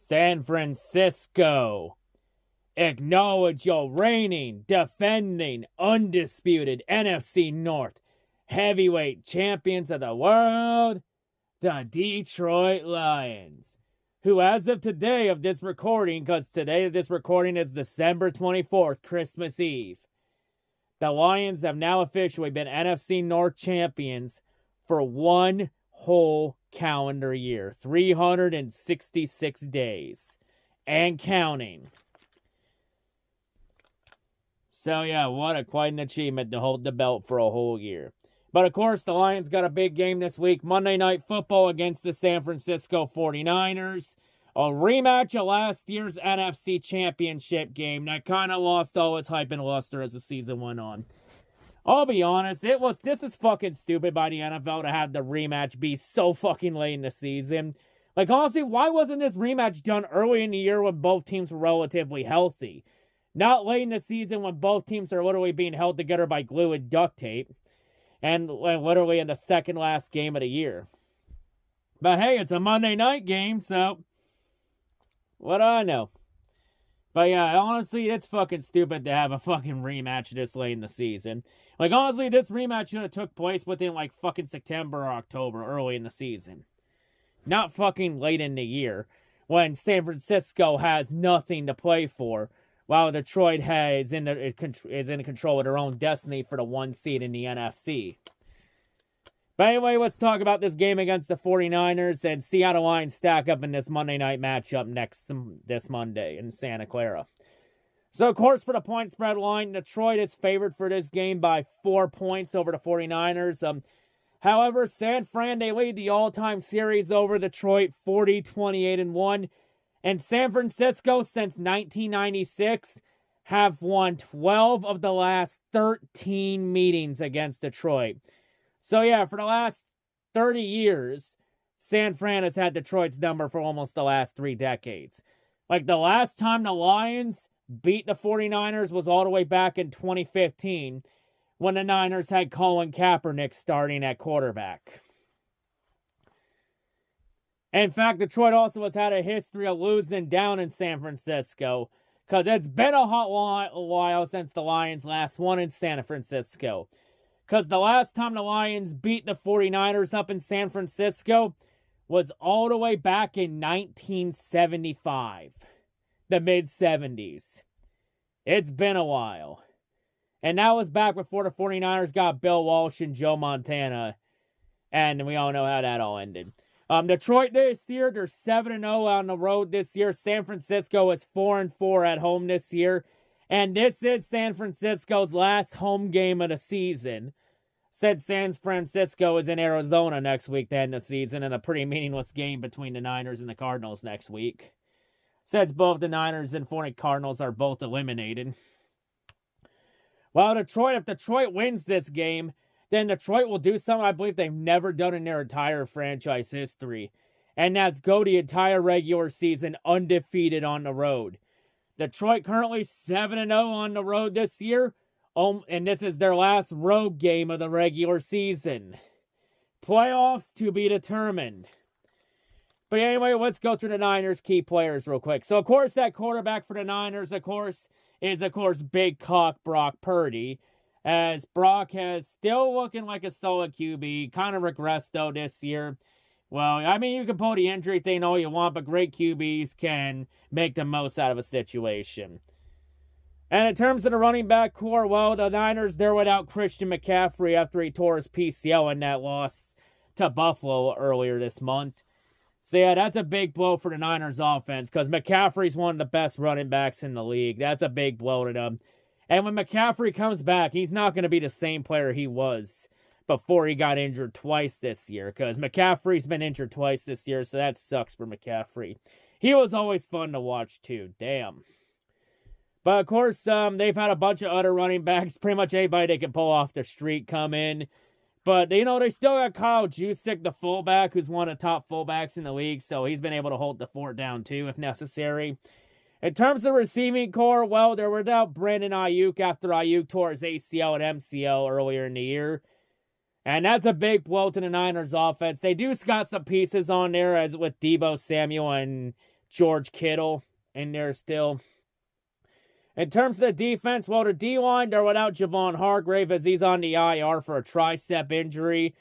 San Francisco, acknowledge your reigning, defending, undisputed NFC North heavyweight champions of the world, the Detroit Lions, who as of today of this recording, because today of this recording is December 24th, Christmas Eve, the Lions have now officially been NFC North champions for one whole calendar year, 366 days, and counting. So yeah, quite an achievement to hold the belt for a whole year. But of course, the Lions got a big game this week, Monday Night Football against the San Francisco 49ers. A rematch of last year's NFC Championship game that kind of lost all its hype and luster as the season went on. I'll be honest, this is fucking stupid by the NFL to have the rematch be so fucking late in the season. Like, honestly, why wasn't this rematch done early in the year when both teams were relatively healthy? Not late in the season when both teams are literally being held together by glue and duct tape. And literally in the second last game of the year. But hey, it's a Monday night game, so what do I know? But yeah, honestly, it's fucking stupid to have a fucking rematch this late in the season. Like, honestly, this rematch should have took place within, like, fucking September or October, early in the season. Not fucking late in the year, when San Francisco has nothing to play for, while Detroit is in control of their own destiny for the one seed in the NFC. But anyway, let's talk about this game against the 49ers and see how the Lions stack up in this Monday night matchup this Monday in Santa Clara. So, of course, for the point spread line, Detroit is favored for this game by 4 points over the 49ers. However, San Fran, they lead the all-time series over Detroit 40-28-1. And San Francisco, since 1996, have won 12 of the last 13 meetings against Detroit. So yeah, for the last 30 years, San Fran has had Detroit's number for almost the last 3 decades. Like, the last time the Lions beat the 49ers was all the way back in 2015, when the Niners had Colin Kaepernick starting at quarterback. In fact, Detroit also has had a history of losing down in San Francisco, because it's been a while since the Lions last won in San Francisco. Because the last time the Lions beat the 49ers up in San Francisco was all the way back in 1975. The mid-70s. It's been a while. And that was back before the 49ers got Bill Walsh and Joe Montana. And we all know how that all ended. Detroit this year, they're 7-0 on the road this year. San Francisco is 4-4 at home this year. And this is San Francisco's last home game of the season. Since San Francisco is in Arizona next week to end the season, and a pretty meaningless game between the Niners and the Cardinals next week. Since both the Niners and 40 Cardinals are both eliminated. Well, if Detroit wins this game, then Detroit will do something I believe they've never done in their entire franchise history. And that's go the entire regular season undefeated on the road. Detroit currently 7-0 on the road this year. And this is their last road game of the regular season. Playoffs to be determined. But anyway, let's go through the Niners' key players real quick. So, of course, that quarterback for the Niners, is big cock Brock Purdy. As Brock has still looking like a solid QB. Kind of regressed, though, this year. Well, I mean, you can pull the injury thing all you want, but great QBs can make the most out of a situation. And in terms of the running back core, well, the Niners, they're without Christian McCaffrey after he tore his PCL in that loss to Buffalo earlier this month. So, yeah, that's a big blow for the Niners offense because McCaffrey's one of the best running backs in the league. That's a big blow to them. And when McCaffrey comes back, he's not going to be the same player he was before he got injured twice this year. Because McCaffrey's been injured twice this year, so that sucks for McCaffrey. He was always fun to watch, too. Damn. But, of course, they've had a bunch of other running backs. Pretty much anybody they can pull off the street come in. But, you know, they still got Kyle Juszczyk, the fullback, who's one of the top fullbacks in the league. So he's been able to hold the fort down, too, if necessary. In terms of receiving core, well, they're without Brandon Ayuk after Ayuk tore his ACL and MCL earlier in the year. And that's a big blow to the Niners offense. They do got some pieces on there, as with Deebo Samuel and George Kittle in there still. In terms of the defense, well, the D-line, they're without Javon Hargrave as he's on the IR for a tricep injury.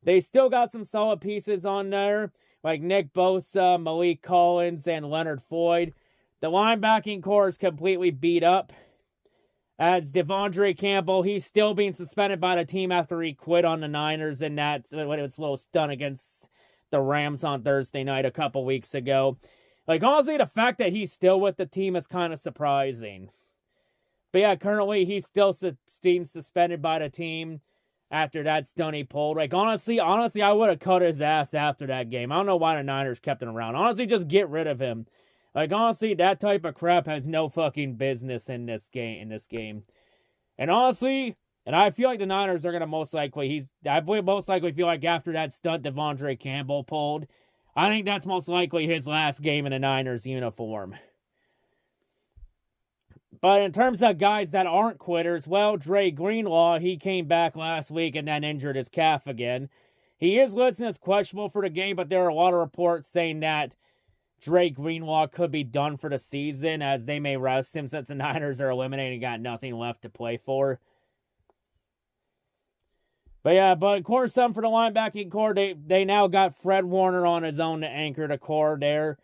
They still got some solid pieces on there, like Nick Bosa, Malik Collins, and Leonard Floyd. The linebacking core is completely beat up. As Devondre Campbell, he's still being suspended by the team after he quit on the Niners, and that's when it was a little stunt against the Rams on Thursday night a couple weeks ago. Like, honestly, the fact that he's still with the team is kind of surprising. But yeah, currently he's still being suspended by the team after that stunt he pulled. Like, honestly, I would have cut his ass after that game. I don't know why the Niners kept him around. Honestly, just get rid of him. Like, honestly, that type of crap has no fucking business in this game. And honestly, and I feel like the Niners are going to most likely feel like after that stunt Devondre Campbell pulled, I think that's most likely his last game in a Niners uniform. But in terms of guys that aren't quitters, well, Dre Greenlaw, he came back last week and then injured his calf again. He is listed as questionable for the game, but there are a lot of reports saying that Dre Greenlaw could be done for the season as they may rest him since the Niners are eliminated and got nothing left to play for. But of course, for the linebacking core, they now got Fred Warner on his own to anchor the core there.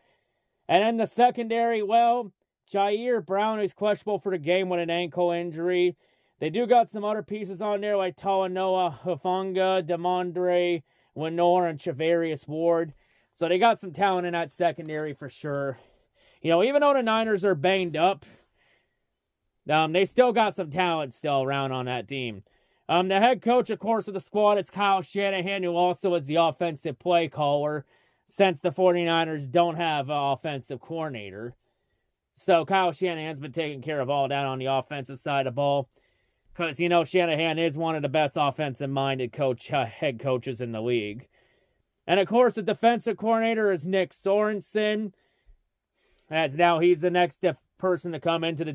And in the secondary, well, Jair Brown is questionable for the game with an ankle injury. They do got some other pieces on there like Talanoa Hufanga, Demondre Lenore, and Chavarius Ward. So they got some talent in that secondary for sure. You know, even though the Niners are banged up, they still got some talent still around on that team. The head coach, of course, of the squad is Kyle Shanahan, who also is the offensive play caller since the 49ers don't have an offensive coordinator. So Kyle Shanahan's been taking care of all that on the offensive side of the ball. Because, you know, Shanahan is one of the best offensive-minded head coaches in the league. And, of course, the defensive coordinator is Nick Sorensen. As now he's the next person to come into the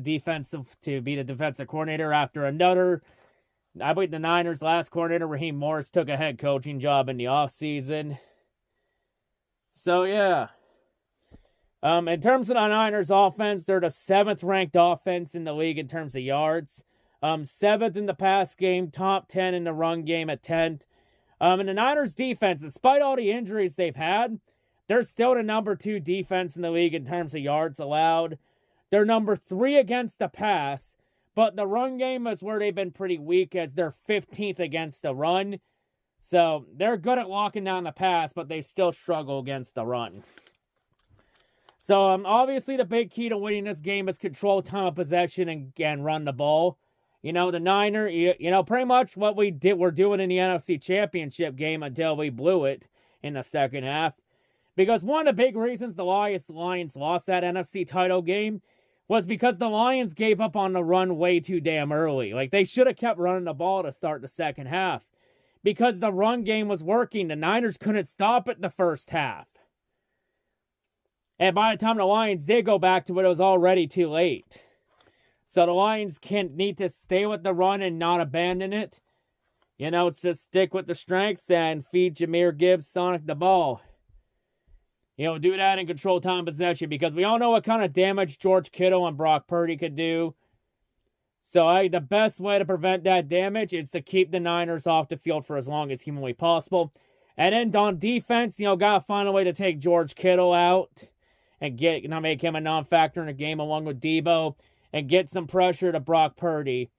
to be the defensive coordinator after another. I believe the Niners' last coordinator, Raheem Morris, took a head coaching job in the offseason. So, yeah. In terms of the Niners' offense, they're the 7th-ranked offense in the league in terms of yards. 7th in the pass game, top 10 in the run game at 10th. And the Niners' defense, despite all the injuries they've had, they're still the number 2 defense in the league in terms of yards allowed. They're number 3 against the pass, but the run game is where they've been pretty weak as they're 15th against the run. So they're good at locking down the pass, but they still struggle against the run. So obviously the big key to winning this game is control time of possession and run the ball. You know, the Niners, you know, pretty much what we're doing in the NFC Championship game until we blew it in the second half. Because one of the big reasons the Lions lost that NFC title game was because the Lions gave up on the run way too damn early. Like, they should have kept running the ball to start the second half. Because the run game was working. The Niners couldn't stop it in the first half. And by the time the Lions did go back to it, it was already too late. So the Lions need to stay with the run and not abandon it. You know, it's just stick with the strengths and feed Jahmyr Gibbs Sonic the ball. You know, do that and control time possession because we all know what kind of damage George Kittle and Brock Purdy could do. So the best way to prevent that damage is to keep the Niners off the field for as long as humanly possible. And then on defense, you know, got to find a way to take George Kittle out and make him a non-factor in the game along with Debo. And get some pressure to Brock Purdy.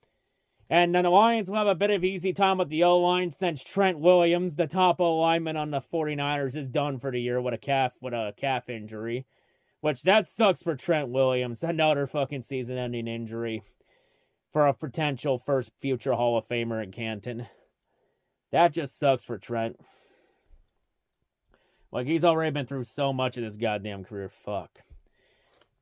And then the Lions will have a bit of easy time with the O-line since Trent Williams, the top O-lineman on the 49ers, is done for the year with a calf injury. Which, that sucks for Trent Williams. Another fucking season-ending injury for a potential first future Hall of Famer in Canton. That just sucks for Trent. Like, he's already been through so much of his goddamn career. Fuck.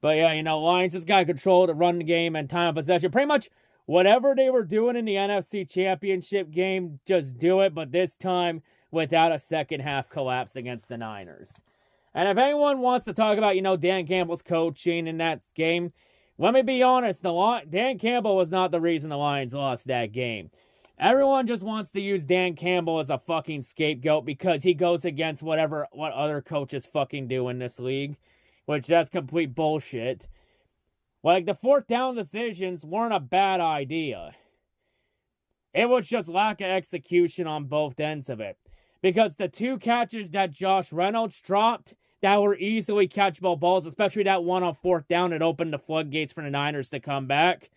But yeah, you know, Lions just got to control the run game and time of possession. Pretty much whatever they were doing in the NFC Championship game, just do it. But this time without a second half collapse against the Niners. And if anyone wants to talk about, you know, Dan Campbell's coaching in that game, let me be honest, Dan Campbell was not the reason the Lions lost that game. Everyone just wants to use Dan Campbell as a fucking scapegoat because he goes against what other coaches fucking do in this league. which that's complete bullshit. Like, the fourth down decisions weren't a bad idea. It was just lack of execution on both ends of it. Because the two catches that Josh Reynolds dropped that were easily catchable balls, especially that one on fourth down that opened the floodgates for the Niners to come back,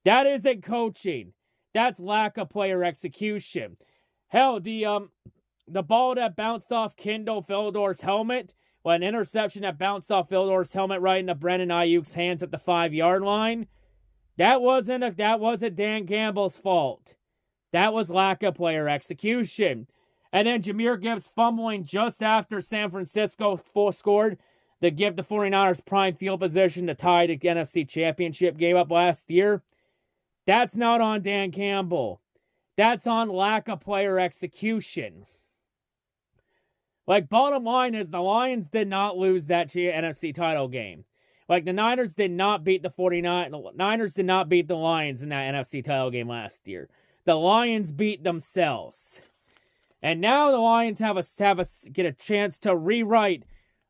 that isn't coaching. That's lack of player execution. Hell, the ball that bounced off Kendall Philidor's helmet, an interception that bounced off Philidor's helmet right into Brandon Ayuk's hands at the 5-yard line, that wasn't Dan Campbell's fault. That was lack of player execution. And then Jahmyr Gibbs fumbling just after San Francisco scored to give the 49ers prime field position to tie the NFC Championship game up last year. That's not on Dan Campbell. That's on lack of player execution. Like, bottom line is the Lions did not lose that NFC title game. Like, the Niners did not beat the 49ers. Niners did not beat the Lions in that NFC title game last year. The Lions beat themselves. And now the Lions get a chance to rewrite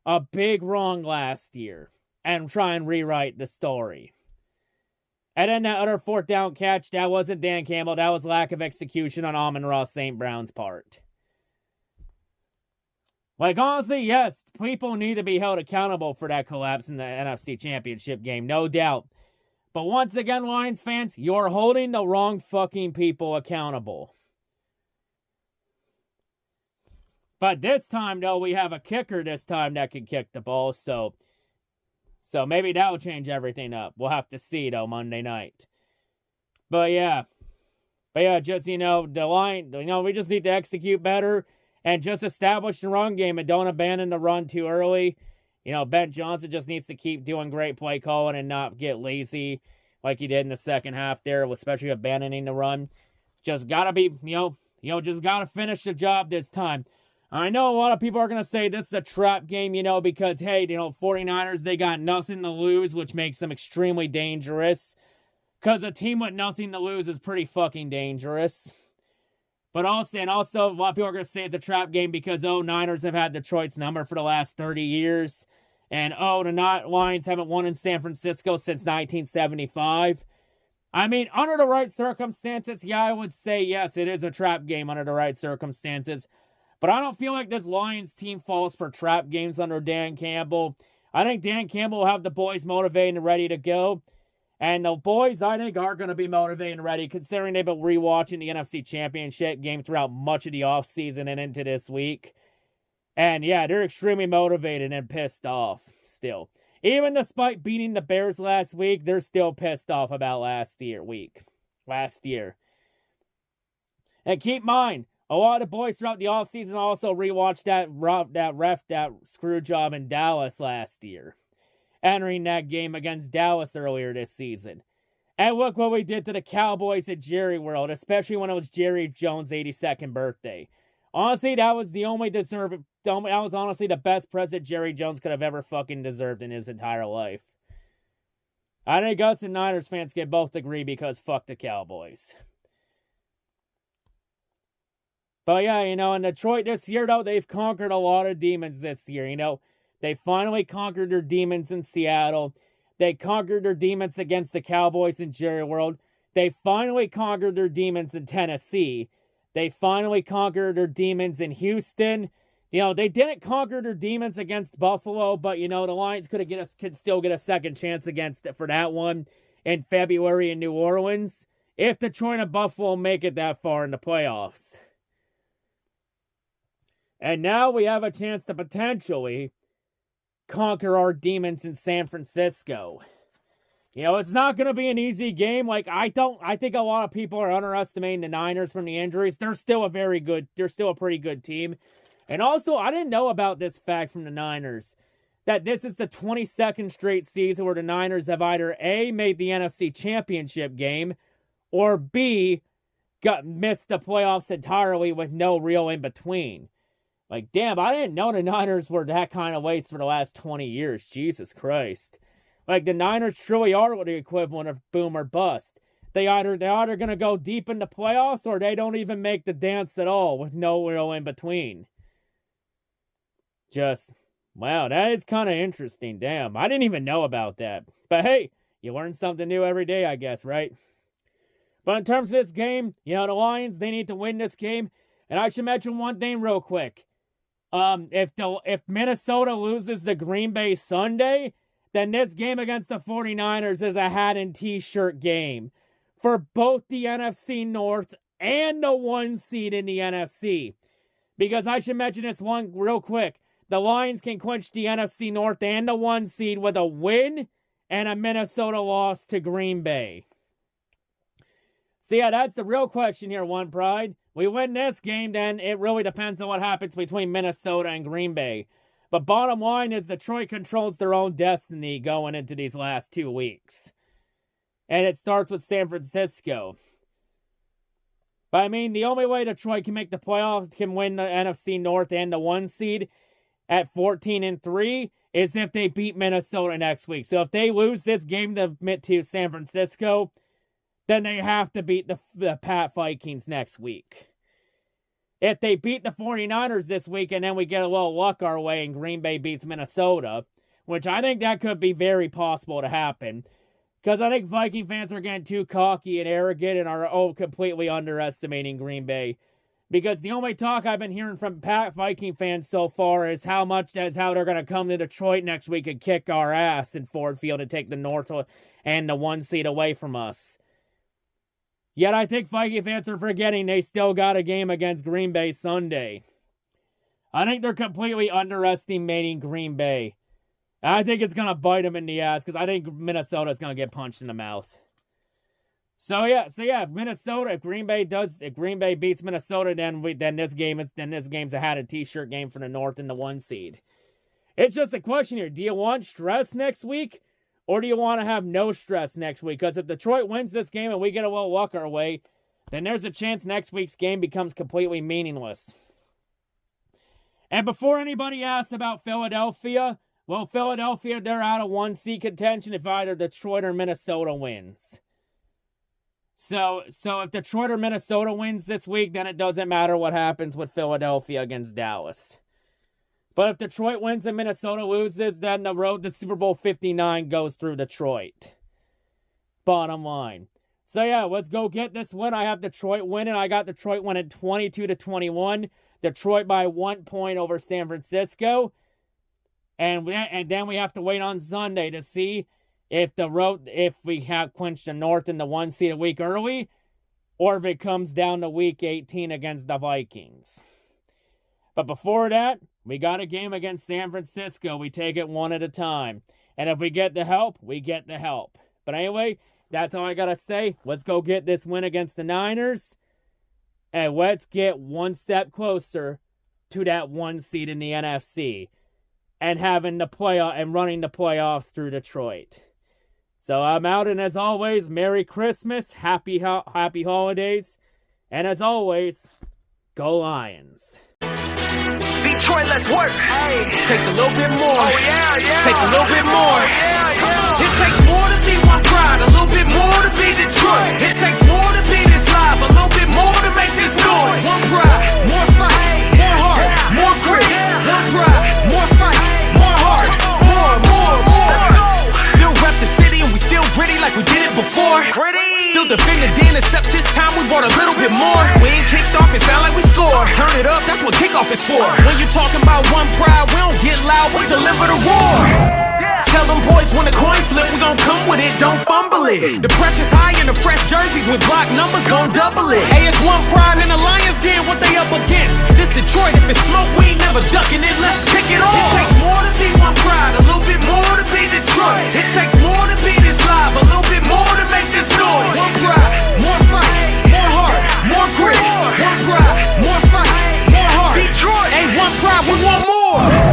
a big wrong last year and try and rewrite the story. And then that other fourth down catch, that wasn't Dan Campbell. That was lack of execution on Amon-Ra St. Brown's part. Like, honestly, yes, people need to be held accountable for that collapse in the NFC Championship game, no doubt. But once again, Lions fans, you're holding the wrong fucking people accountable. But this time, though, we have a kicker this time that can kick the ball, so maybe that'll change everything up. We'll have to see, though, Monday night. But yeah, just, the line, we just need to execute better and just establish the run game and don't abandon the run too early. Ben Johnson just needs to keep doing great play calling and not get lazy like he did in the second half there, especially abandoning the run. Just gotta be, just gotta finish the job this time. I know a lot of people are going to say this is a trap game, because, hey, 49ers, they got nothing to lose, which makes them extremely dangerous. Because a team with nothing to lose is pretty fucking dangerous. But also, a lot of people are going to say it's a trap game because, Niners have had Detroit's number for the last 30 years. And, the Lions haven't won in San Francisco since 1975. I mean, under the right circumstances, yeah, I would say, yes, it is a trap game under the right circumstances. But I don't feel like this Lions team falls for trap games under Dan Campbell. I think Dan Campbell will have the boys motivated and ready to go. And the boys, I think, are going to be motivated and ready, considering they've been rewatching the NFC Championship game throughout much of the offseason and into this week. And yeah, they're extremely motivated and pissed off still. Even despite beating the Bears last week, they're still pissed off about last year. And keep in mind, a lot of the boys throughout the offseason also rewatched that screw job in Dallas last year, entering that game against Dallas earlier this season. And look what we did to the Cowboys at Jerry World, especially when it was Jerry Jones' 82nd birthday. Honestly, that was honestly the best present Jerry Jones could have ever fucking deserved in his entire life. I think us and Niners fans can both agree because fuck the Cowboys. But yeah, in Detroit this year, though, they've conquered a lot of demons this year, They finally conquered their demons in Seattle. They conquered their demons against the Cowboys in Jerry World. They finally conquered their demons in Tennessee. They finally conquered their demons in Houston. They didn't conquer their demons against Buffalo, but, the Lions could still get a second chance for that one in February in New Orleans if Detroit and Buffalo make it that far in the playoffs. And now we have a chance to potentially conquer our demons in San Francisco. It's not going to be an easy game. I think a lot of people are underestimating the Niners from the injuries. They're still a pretty good team. And also, I didn't know about this fact from the Niners, that this is the 22nd straight season where the Niners have either A, made the NFC Championship game, or B, missed the playoffs entirely with no real in-between. Damn, I didn't know the Niners were that kind of waste for the last 20 years. Jesus Christ. The Niners truly are the equivalent of boom or bust. They're either going to go deep in the playoffs or they don't even make the dance at all with no real in-between. Just Wow, that is kind of interesting. Damn, I didn't even know about that. But hey, you learn something new every day, I guess, right? But in terms of this game, you know, the Lions, they need to win this game. And I should mention one thing real quick. If Minnesota loses the Green Bay Sunday, then this game against the 49ers is a hat and t-shirt game for both the NFC North and the 1 seed in the NFC. Because I should mention this one real quick. The Lions can clinch the NFC North and the 1 seed with a win and a Minnesota loss to Green Bay. So yeah, that's the real question here, One Pride. We win this game, then it really depends on what happens between Minnesota and Green Bay. But bottom line is Detroit controls their own destiny going into these last 2 weeks. And it starts with San Francisco. But I mean, the only way Detroit can make the playoffs, can win the NFC North and the 1 seed at 14-3, is if they beat Minnesota next week. So if they lose this game to San Francisco, then they have to beat the Pat Vikings next week. If they beat the 49ers this week and then we get a little luck our way and Green Bay beats Minnesota, which I think that could be very possible to happen, because I think Viking fans are getting too cocky and arrogant and are completely underestimating Green Bay. Because the only talk I've been hearing from Viking fans so far is how they're going to come to Detroit next week and kick our ass in Ford Field and take the North and the 1 seed away from us. Yet I think Viking fans are forgetting they still got a game against Green Bay Sunday. I think they're completely underestimating Green Bay. And I think it's going to bite them in the ass because I think Minnesota's going to get punched in the mouth. So yeah, if Green Bay beats Minnesota, then this game's a hat and t-shirt game for the North and the 1 seed. It's just a question here. Do you want stress next week? Or do you want to have no stress next week? Because if Detroit wins this game and we get a little luck our way, then there's a chance next week's game becomes completely meaningless. And before anybody asks about Philadelphia, well, Philadelphia, they're out of 1 seed contention if either Detroit or Minnesota wins. So if Detroit or Minnesota wins this week, then it doesn't matter what happens with Philadelphia against Dallas. But if Detroit wins and Minnesota loses, then the road to Super Bowl 59 goes through Detroit. Bottom line. So yeah, let's go get this win. I have Detroit winning. I got Detroit winning 22-21. Detroit by 1 point over San Francisco. And then we have to wait on Sunday to see if we have clinched the North and the 1 seed a week early, or if it comes down to week 18 against the Vikings. But before that, we got a game against San Francisco. We take it one at a time. And if we get the help, we get the help. But anyway, that's all I got to say. Let's go get this win against the Niners. And let's get one step closer to that 1 seed in the NFC. And having the playoff and running the playoffs through Detroit. So I'm out, and as always, Merry Christmas, Happy Holidays. And as always, go Lions. Detroit, let's work. Hey. Takes a little bit more. Oh, yeah. Takes a little bit more. Oh, yeah. It takes more to be One Pride, a little bit more to be Detroit. It takes more to be this live, a little bit more to make this noise. One Pride, more fight, more heart, more grit. One Pride, more fight, more heart, more. Still rep the city and we still gritty like we did it before. Still defend the den, except this time we brought a little bit more. We ain't kicked off, it sound like we scored. Turn it up, that's what kickoff is for. When you talking about One Pride, we don't get loud, we deliver the roar. Tell them boys when the coin flip, we gon' come with it, don't fumble it. The pressure's high and the fresh jerseys with block numbers gon' double it. Hey, it's One Pride and the Lions did what they up against. This Detroit, if it's smoke, we ain't never ducking it, let's kick it off. It takes more to be One Pride, a little bit more to be Detroit. It takes more to be this live, a little bit more to make this noise. One Pride, more fight, more heart, more grit. One Pride, more fight, more heart. Detroit. Hey, One Pride, we want more.